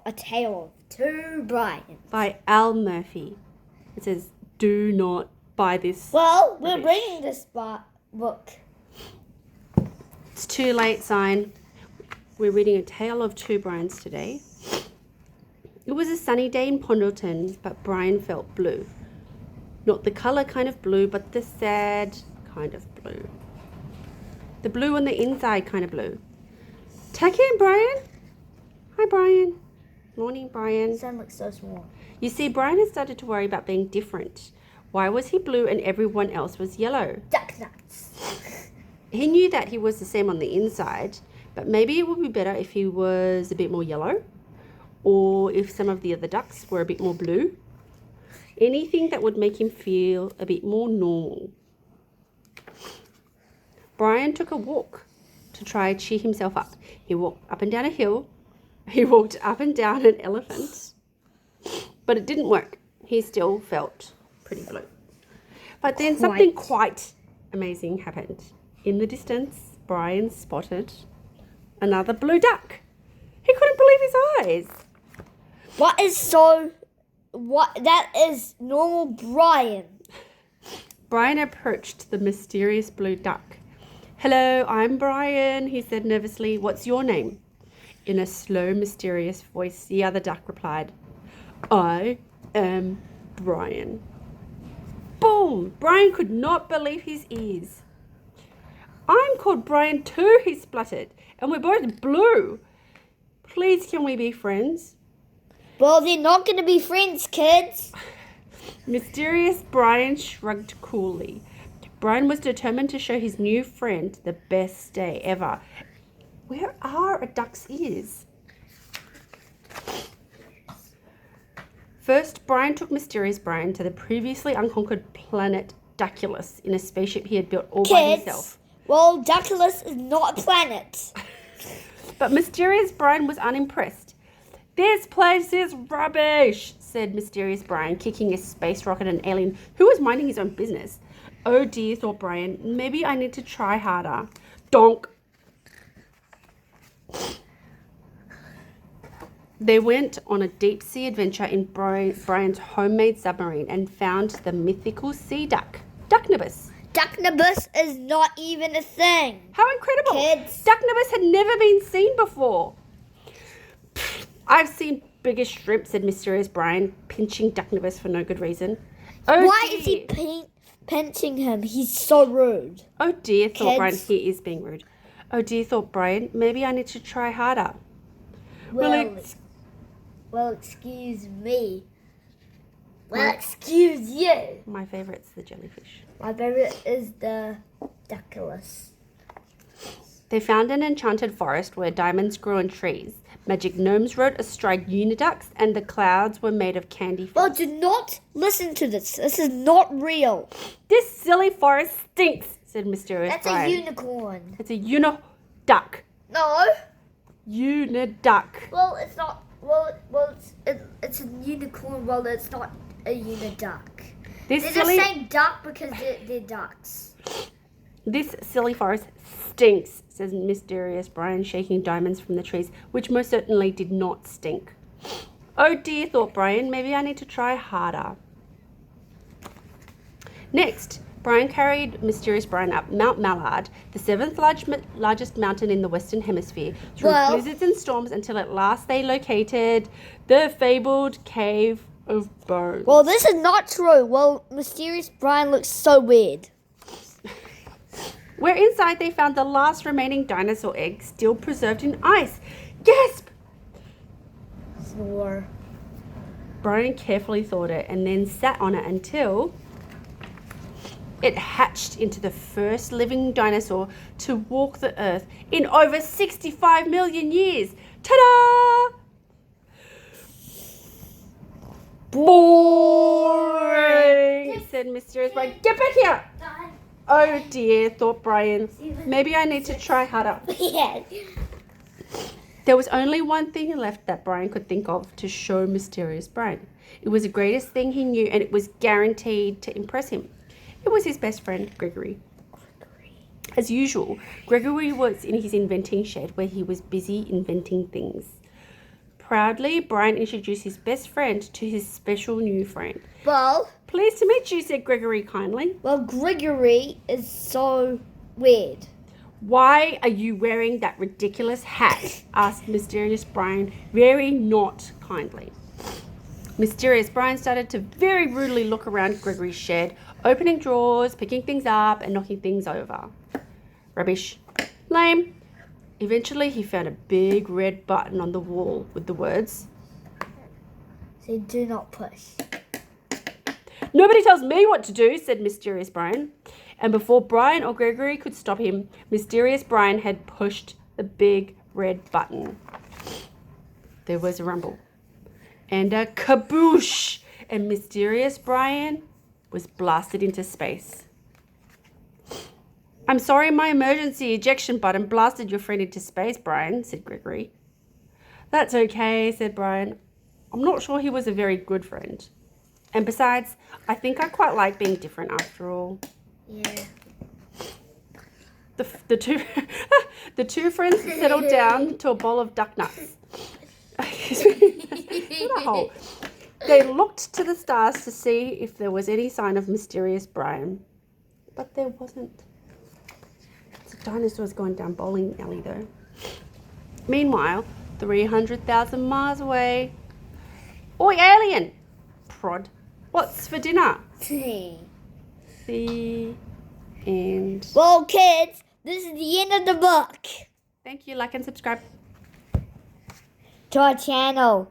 A Tale of Two Bryans. By Al Murphy. It says, do not buy this. Well, we're rubbish. reading this book. It's too late, sign. We're reading A Tale of Two Bryans today. It was a sunny day in Pendleton, but Brian felt blue. Not the colour kind of blue, but the sad kind of blue. The blue on the inside kind of blue. Tuck in, Brian. Hi, Brian. Morning, Brian. You sound like so small. You see, Brian had started to worry about being different. Why was he blue and everyone else was yellow? Duck nuts. He knew that he was the same on the inside, but maybe it would be better if he was a bit more yellow, or if some of the other ducks were a bit more blue. Anything that would make him feel a bit more normal. Brian took a walk to try cheer himself up. He walked up and down a hill. He walked up and down an elephant. But it didn't work. He still felt pretty blue. But then something quite amazing happened. In the distance, Brian spotted another blue duck. He couldn't believe his eyes. That is normal Brian. Brian approached the mysterious blue duck. Hello, I'm Brian, he said nervously. What's your name? In a slow, mysterious voice, the other duck replied, I am Brian. Boom! Brian could not believe his ears. I'm called Brian too, he spluttered, and we're both blue. Please, can we be friends? Well, they're not going to be friends, kids. Mysterious Brian shrugged coolly. Brian was determined to show his new friend the best day ever. Where are a duck's ears? First, Brian took Mysterious Brian to the previously unconquered planet Duckulus in a spaceship he had built all by himself. Well, Duckulus is not a planet. But Mysterious Brian was unimpressed. This place is rubbish, said Mysterious Brian, kicking a space rocket at an alien who was minding his own business. Oh dear, thought Brian, maybe I need to try harder. Donk. They went on a deep-sea adventure in Brian's homemade submarine and found the mythical sea duck, Ducknibus. Ducknibus is not even a thing. How incredible! Kids. Ducknibus had never been seen before. I've seen bigger shrimp, said Mysterious Brian, pinching Ducknibus for no good reason. Oh, Why dear. is he pinching him? He's so rude. Oh dear, thought Kids. Brian. He is being rude. Oh dear, thought Brian. Maybe I need to try harder. Well, excuse me. Well, excuse you. My favourite's the jellyfish. My favorite is the Duckulus. They found an enchanted forest where diamonds grew on trees. Magic gnomes rode astride uniducks, and the clouds were made of candy. Well, do not listen to this. This is not real. This silly forest stinks, said Mysterious That's Brian. a unicorn. It's a uniduck. No. Uniduck. Well, it's not. Well, it's a unicorn. Well, it's not a uniduck. They're just saying duck because they're ducks. This silly forest stinks, says Mysterious Brian, shaking diamonds from the trees, which most certainly did not stink. Oh dear, thought Brian, maybe I need to try harder. Next, Brian carried Mysterious Brian up Mount Mallard, the seventh largest mountain in the Western Hemisphere, through blizzards and storms until at last they located the fabled Cave of Bones. Well, this is not true. Well, Mysterious Brian looks so weird. Where inside they found the last remaining dinosaur egg still preserved in ice. Gasp! Snore. Brian carefully thawed it and then sat on it until it hatched into the first living dinosaur to walk the earth in over 65 million years. Ta-da! Boring, said Mysterious Brian. Get back here! Oh dear, thought Brian. Maybe I need to try harder. Yeah. There was only one thing left that Brian could think of to show Mysterious Brian. It was the greatest thing he knew, and it was guaranteed to impress him. It was his best friend, Gregory. As usual, Gregory was in his inventing shed where he was busy inventing things. Proudly, Brian introduced his best friend to his special new friend. Well, Pleased to meet you, said Gregory kindly. well, Gregory is so weird. Why are you wearing that ridiculous hat? Asked Mysterious Brian very not kindly. Mysterious Brian started to very rudely look around Gregory's shed, opening drawers, picking things up, and knocking things over. Rubbish. Lame. Eventually, he found a big red button on the wall with the words, Say do not push. Nobody tells me what to do, said Mysterious Brian. And before Brian or Gregory could stop him, Mysterious Brian had pushed the big red button. There was a rumble and a kaboosh, and Mysterious Brian was blasted into space. I'm sorry my emergency ejection button blasted your friend into space, Brian, said Gregory. That's okay, said Brian. I'm not sure he was a very good friend. And besides, I think I quite like being different after all. Yeah. The two friends settled down to a bowl of duck nuts. What a hole. They looked to the stars to see if there was any sign of Mysterious Brian. But there wasn't. The dinosaur's going down bowling alley though. Meanwhile, 300,000 miles away. Oi, alien! Prod. What's for dinner? The end. Well, kids, this is the end of the book. Thank you. Like and subscribe. To our channel.